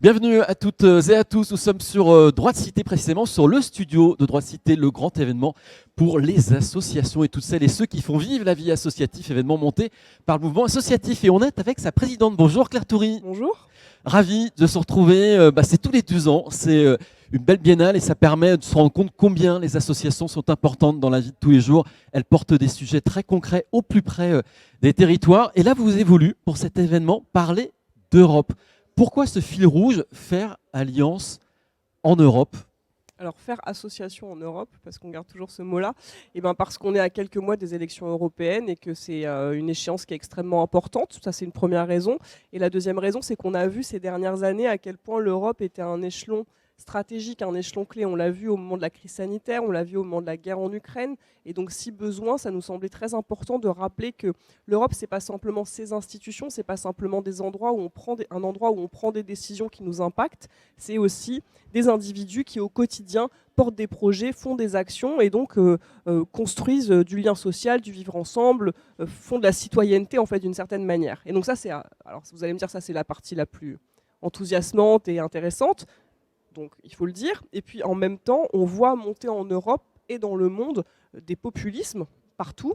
Bienvenue à toutes et à tous. Nous sommes sur Droit de Cité, précisément sur le studio de Droit de Cité, le grand événement pour les associations et toutes celles et ceux qui font vivre la vie associative, événement monté par le mouvement associatif. Et on est avec sa présidente. Bonjour Claire Toury. Bonjour. Ravi de se retrouver. C'est tous les 2 ans. C'est une belle biennale et ça permet de se rendre compte combien les associations sont importantes dans la vie de tous les jours. Elles portent des sujets très concrets au plus près des territoires. Et là, vous avez voulu, pour cet événement, parler d'Europe. Pourquoi ce fil rouge, faire alliance en Europe? Alors faire association en Europe, parce qu'on garde toujours ce mot-là, et parce qu'on est à quelques mois des élections européennes et que c'est une échéance qui est extrêmement importante. Ça, c'est une première raison. Et la deuxième raison, c'est qu'on a vu ces dernières années à quel point l'Europe était un échelon stratégique, un échelon clé. On l'a vu au moment de la crise sanitaire, on l'a vu au moment de la guerre en Ukraine. Et donc, si besoin, ça nous semblait très important de rappeler que l'Europe, c'est pas simplement ses institutions, c'est pas simplement des endroits où on prend un endroit où on prend des décisions qui nous impactent. C'est aussi des individus qui, au quotidien, portent des projets, font des actions et donc construisent du lien social, du vivre ensemble, font de la citoyenneté, en fait, d'une certaine manière. Et donc ça, alors vous allez me dire, ça, c'est la partie la plus enthousiasmante et intéressante. Donc il faut le dire. Et puis en même temps, on voit monter en Europe et dans le monde des populismes partout.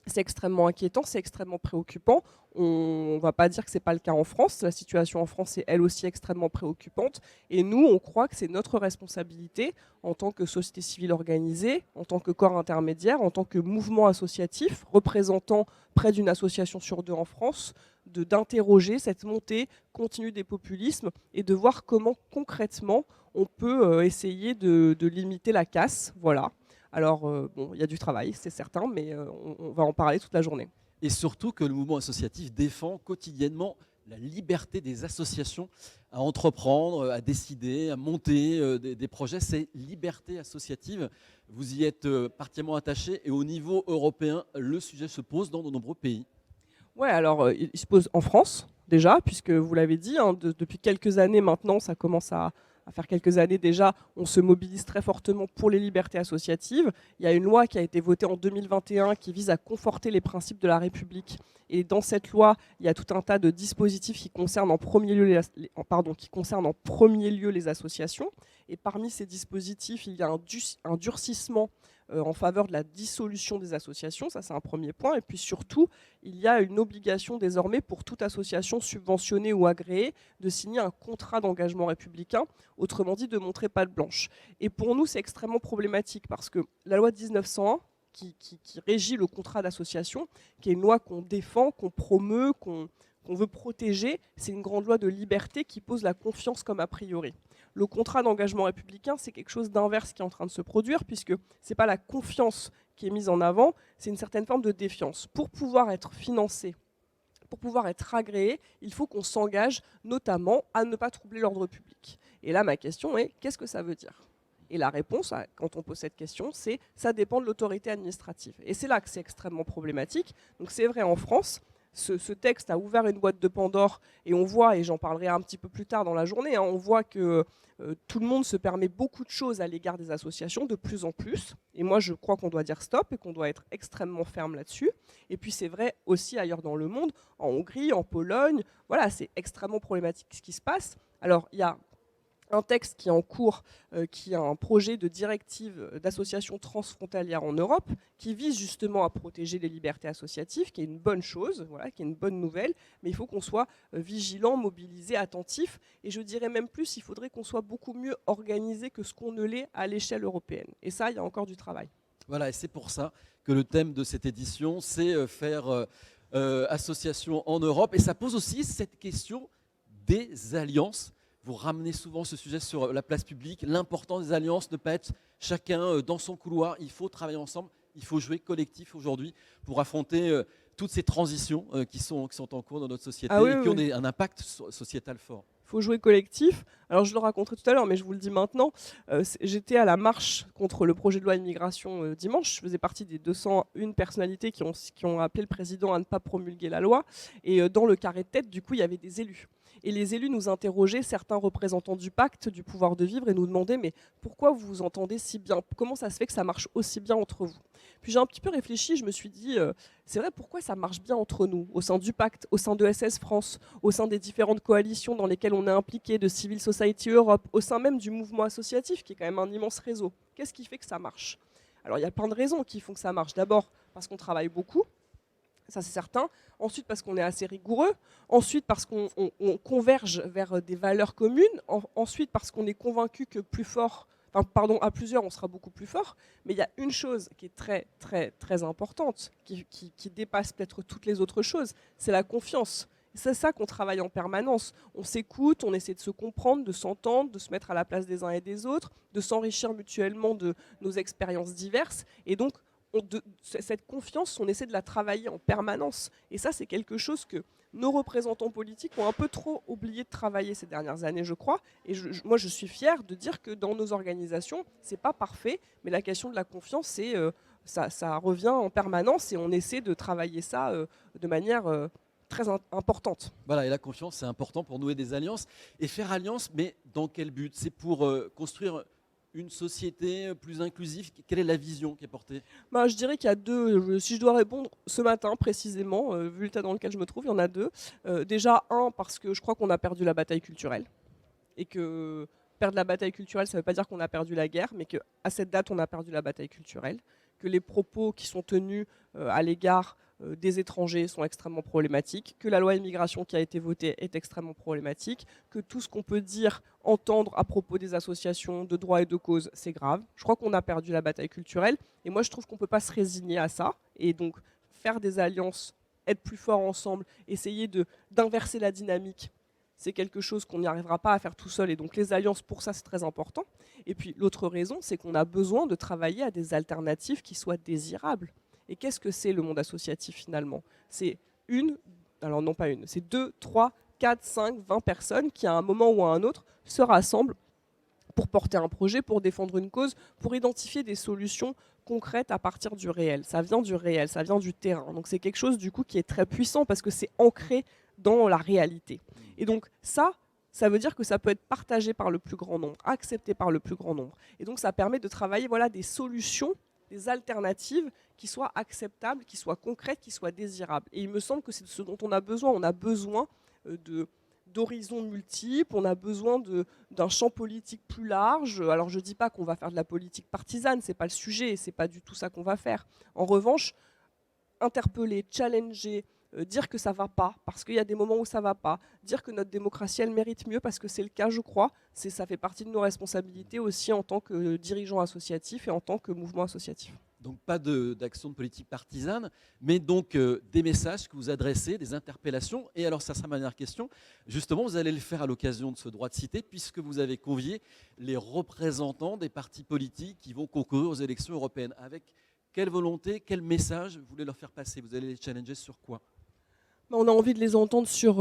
C'est extrêmement inquiétant, c'est extrêmement préoccupant. On ne va pas dire que ce n'est pas le cas en France. La situation en France est elle aussi extrêmement préoccupante. Et nous, on croit que c'est notre responsabilité en tant que société civile organisée, en tant que corps intermédiaire, en tant que mouvement associatif représentant près d'une association sur 2 en France, d'interroger cette montée continue des populismes et de voir comment concrètement on peut essayer de limiter la casse. Voilà. Alors, il y a du travail, c'est certain, mais on va en parler toute la journée. Et surtout que le mouvement associatif défend quotidiennement la liberté des associations à entreprendre, à décider, à monter des projets. C'est liberté associative. Vous y êtes particulièrement attaché et au niveau européen, le sujet se pose dans de nombreux pays. Ouais, alors il se pose en France déjà, puisque vous l'avez dit, depuis quelques années maintenant, ça commence à faire quelques années déjà, on se mobilise très fortement pour les libertés associatives. Il y a une loi qui a été votée en 2021 qui vise à conforter les principes de la République. Et dans cette loi, il y a tout un tas de dispositifs qui concernent en premier lieu les associations. Et parmi ces dispositifs, il y a un durcissement en faveur de la dissolution des associations, ça c'est un premier point. Et puis surtout, il y a une obligation désormais pour toute association subventionnée ou agréée de signer un contrat d'engagement républicain, autrement dit de montrer patte blanche. Et pour nous, c'est extrêmement problématique parce que la loi de 1901, qui régit le contrat d'association, qui est une loi qu'on défend, qu'on promeut, qu'on veut protéger, c'est une grande loi de liberté qui pose la confiance comme a priori. Le contrat d'engagement républicain, c'est quelque chose d'inverse qui est en train de se produire, puisque ce n'est pas la confiance qui est mise en avant, c'est une certaine forme de défiance. Pour pouvoir être financé, pour pouvoir être agréé, il faut qu'on s'engage notamment à ne pas troubler l'ordre public. Et là, ma question est, qu'est-ce que ça veut dire ? Et la réponse, quand on pose cette question, c'est « ça dépend de l'autorité administrative ». Et c'est là que c'est extrêmement problématique. Donc c'est vrai en France, ce texte a ouvert une boîte de Pandore et on voit, et j'en parlerai un petit peu plus tard dans la journée, on voit que tout le monde se permet beaucoup de choses à l'égard des associations, de plus en plus. Et moi, je crois qu'on doit dire stop et qu'on doit être extrêmement ferme là-dessus. Et puis c'est vrai aussi ailleurs dans le monde, en Hongrie, en Pologne, voilà, c'est extrêmement problématique ce qui se passe. Alors, il y a un texte qui est en cours, qui est un projet de directive d'association transfrontalière en Europe, qui vise justement à protéger les libertés associatives, qui est une bonne chose, voilà, qui est une bonne nouvelle, mais il faut qu'on soit vigilant, mobilisé, attentif, et je dirais même plus, il faudrait qu'on soit beaucoup mieux organisé que ce qu'on ne l'est à l'échelle européenne. Et ça, il y a encore du travail. Voilà, et c'est pour ça que le thème de cette édition, c'est faire association en Europe, et ça pose aussi cette question des alliances. Vous ramenez souvent ce sujet sur la place publique, l'importance des alliances, ne pas être chacun dans son couloir. Il faut travailler ensemble, il faut jouer collectif aujourd'hui pour affronter toutes ces transitions qui sont en cours dans notre société et qui ont un impact sociétal fort. Il faut jouer collectif. Alors je le raconterai tout à l'heure, mais je vous le dis maintenant. J'étais à la marche contre le projet de loi immigration dimanche. Je faisais partie des 201 personnalités qui ont appelé le président à ne pas promulguer la loi. Et dans le carré de tête, du coup, il y avait des élus. Et les élus nous interrogeaient, certains représentants du pacte, du pouvoir de vivre, et nous demandaient mais pourquoi vous vous entendez si bien? Comment ça se fait que ça marche aussi bien entre vous? Puis j'ai un petit peu réfléchi, je me suis dit, c'est vrai, pourquoi ça marche bien entre nous, au sein du pacte, au sein de SS France, au sein des différentes coalitions dans lesquelles on est impliqué, de Civil Society Europe, au sein même du mouvement associatif, qui est quand même un immense réseau. Qu'est-ce qui fait que ça marche? Alors il y a plein de raisons qui font que ça marche. D'abord, parce qu'on travaille beaucoup, ça c'est certain. Ensuite, parce qu'on est assez rigoureux. Ensuite, parce qu'on converge vers des valeurs communes. Ensuite, parce qu'on est convaincu que à plusieurs, on sera beaucoup plus fort. Mais il y a une chose qui est très, très, très importante, qui dépasse peut-être toutes les autres choses, c'est la confiance. C'est ça qu'on travaille en permanence. On s'écoute, on essaie de se comprendre, de s'entendre, de se mettre à la place des uns et des autres, de s'enrichir mutuellement de nos expériences diverses. Et donc, cette confiance, on essaie de la travailler en permanence. Et ça, c'est quelque chose que nos représentants politiques ont un peu trop oublié de travailler ces dernières années, je crois. Et moi, je suis fière de dire que dans nos organisations, c'est pas parfait, mais la question de la confiance, ça revient en permanence et on essaie de travailler ça de manière très importante. Voilà, et la confiance, c'est important pour nouer des alliances. Et faire alliance, mais dans quel but? C'est pour construire une société plus inclusive? Quelle est la vision qui est portée? Je dirais qu'il y a deux. Si je dois répondre ce matin précisément, vu l'état dans lequel je me trouve, il y en a deux. Déjà, un, parce que je crois qu'on a perdu la bataille culturelle. Et que perdre la bataille culturelle, ça ne veut pas dire qu'on a perdu la guerre, mais qu'à cette date, on a perdu la bataille culturelle. Que les propos qui sont tenus à l'égard des étrangers sont extrêmement problématiques, que la loi immigration qui a été votée est extrêmement problématique, que tout ce qu'on peut dire, entendre à propos des associations de droit et de cause, c'est grave. Je crois qu'on a perdu la bataille culturelle et moi je trouve qu'on ne peut pas se résigner à ça et donc faire des alliances, être plus forts ensemble, essayer d'inverser la dynamique, c'est quelque chose qu'on n'y arrivera pas à faire tout seul et donc les alliances pour ça c'est très important. Et puis l'autre raison c'est qu'on a besoin de travailler à des alternatives qui soient désirables. Et qu'est-ce que c'est le monde associatif finalement? C'est c'est 2, 3, 4, 5, 20 personnes qui à un moment ou à un autre se rassemblent pour porter un projet, pour défendre une cause, pour identifier des solutions concrètes à partir du réel. Ça vient du réel, ça vient du terrain. Donc c'est quelque chose du coup qui est très puissant parce que c'est ancré dans la réalité. Et donc ça veut dire que ça peut être partagé par le plus grand nombre, accepté par le plus grand nombre. Et donc ça permet de travailler des solutions, des alternatives qui soient acceptables, qui soient concrètes, qui soient désirables. Et il me semble que c'est ce dont on a besoin. On a besoin d'horizons multiples, on a besoin d'un champ politique plus large. Alors je ne dis pas qu'on va faire de la politique partisane, ce n'est pas le sujet, ce n'est pas du tout ça qu'on va faire. En revanche, interpeller, challenger, dire que ça ne va pas, parce qu'il y a des moments où ça ne va pas, dire que notre démocratie, elle mérite mieux, parce que c'est le cas, je crois, ça fait partie de nos responsabilités aussi en tant que dirigeants associatifs et en tant que mouvement associatif. Donc pas d'action de politique partisane, mais donc des messages que vous adressez, des interpellations. Et alors ça sera ma dernière question. Justement, vous allez le faire à l'occasion de ce droit de cité, puisque vous avez convié les représentants des partis politiques qui vont concourir aux élections européennes. Avec quelle volonté, quel message vous voulez leur faire passer? Vous allez les challenger sur quoi? On a envie de les entendre sur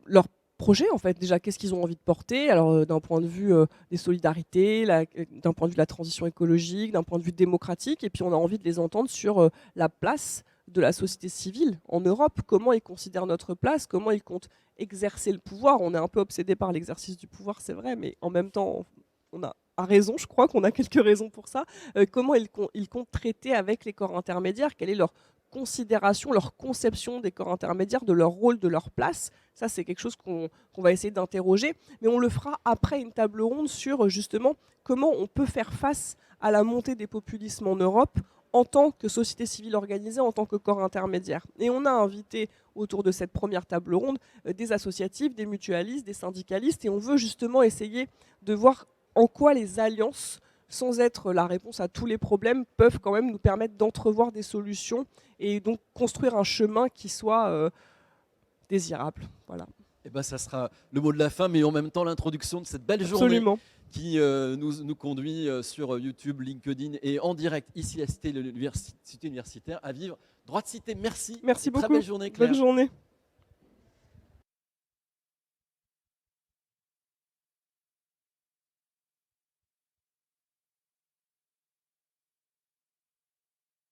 leur projet, en fait. Déjà, qu'est-ce qu'ils ont envie de porter? Alors, d'un point de vue des solidarités, d'un point de vue de la transition écologique, d'un point de vue démocratique. Et puis, on a envie de les entendre sur la place de la société civile en Europe. Comment ils considèrent notre place? Comment ils comptent exercer le pouvoir? On est un peu obsédé par l'exercice du pouvoir, c'est vrai, mais en même temps, on a raison, je crois qu'on a quelques raisons pour ça. Comment ils comptent traiter avec les corps intermédiaires? Quelle est leur considération, leur conception des corps intermédiaires, de leur rôle, de leur place? Ça, c'est quelque chose qu'on va essayer d'interroger, mais on le fera après une table ronde sur justement comment on peut faire face à la montée des populismes en Europe en tant que société civile organisée, en tant que corps intermédiaire. Et on a invité autour de cette première table ronde des associatifs, des mutualistes, des syndicalistes, et on veut justement essayer de voir en quoi les alliances, sans être la réponse à tous les problèmes, peuvent quand même nous permettre d'entrevoir des solutions et donc construire un chemin qui soit désirable. Voilà. Eh ben, ça sera le mot de la fin, mais en même temps l'introduction de cette belle journée. Absolument. Qui nous conduit sur YouTube, LinkedIn et en direct ici à Cité universitaire à vivre. Droit de cité, merci. Merci beaucoup. Très belle journée, Claire. Bonne journée.